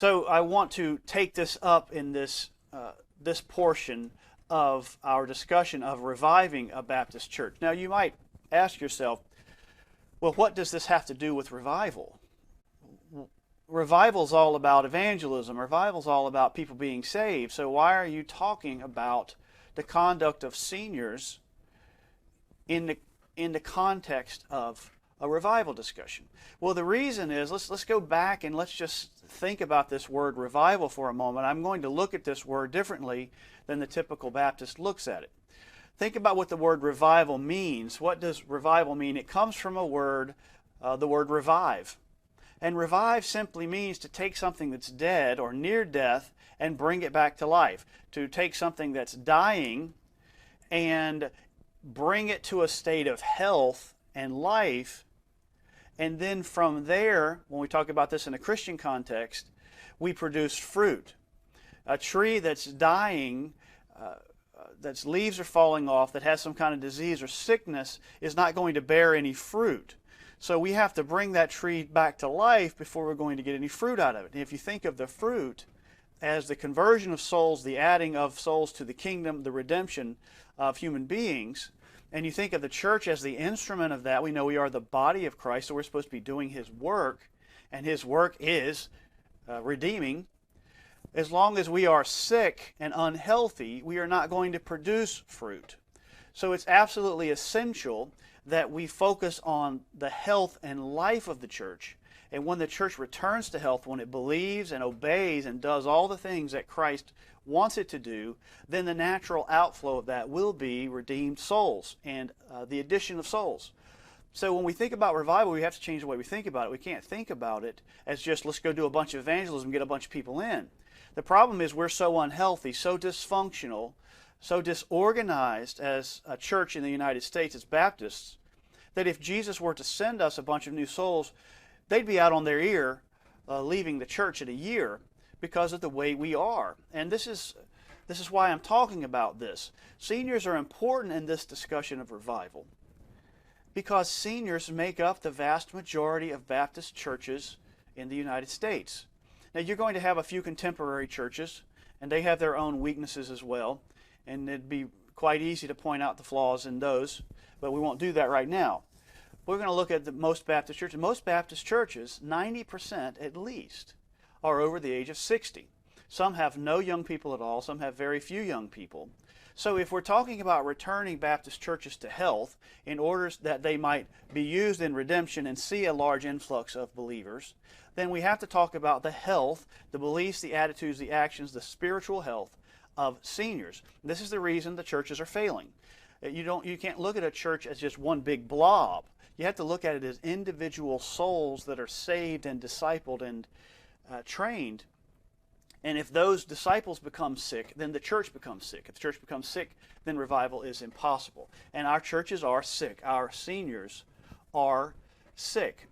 So I want to take this up in this portion of our discussion of reviving a Baptist church. Now you might ask yourself, well, what does this have to do with revival? Revival is all about evangelism. Revival is all about people being saved. So why are you talking about the conduct of seniors in the context of a revival discussion? Well, the reason is, let's go back and let's just think about this word revival for a moment. I'm going to look at this word differently than the typical Baptist looks at it. Think about what the word revival means. What does revival mean? It comes from a word, the word revive. And revive simply means to take something that's dead or near death and bring it back to life. To take something that's dying and bring it to a state of health and life. And then from there, when we talk about this in a Christian context, we produce fruit. A tree that's dying, that's leaves are falling off, that has some kind of disease or sickness, is not going to bear any fruit. So we have to bring that tree back to life before we're going to get any fruit out of it. And if you think of the fruit as the conversion of souls, the adding of souls to the kingdom, the redemption of human beings, and you think of the church as the instrument of that, we know we are the body of Christ, so we're supposed to be doing His work, and His work is redeeming. As long as we are sick and unhealthy, we are not going to produce fruit. So it's absolutely essential that we focus on the health and life of the church. And when the church returns to health, when it believes and obeys and does all the things that Christ wants it to do, then the natural outflow of that will be redeemed souls and the addition of souls. So when we think about revival, we have to change the way we think about it. We can't think about it as just, let's go do a bunch of evangelism, get a bunch of people in. The problem is we're so unhealthy, so dysfunctional, so disorganized as a church in the United States, as Baptists, that if Jesus were to send us a bunch of new souls, they'd be out on their ear leaving the church in a year because of the way we are. And this is why I'm talking about this. Seniors are important in this discussion of revival because seniors make up the vast majority of Baptist churches in the United States. Now you're going to have a few contemporary churches, and they have their own weaknesses as well, and it'd be quite easy to point out the flaws in those, but we won't do that right now. We're going to look at most Baptist churches. Most Baptist churches, 90% at least, are over the age of 60. Some have no young people at all. Some have very few young people. So if we're talking about returning Baptist churches to health in order that they might be used in redemption and see a large influx of believers, then we have to talk about the health, the beliefs, the attitudes, the actions, the spiritual health of seniors. This is the reason the churches are failing. You can't look at a church as just one big blob. You have to look at it as individual souls that are saved and discipled and trained. And if those disciples become sick, then the church becomes sick. If the church becomes sick, then revival is impossible. And our churches are sick. Our seniors are sick.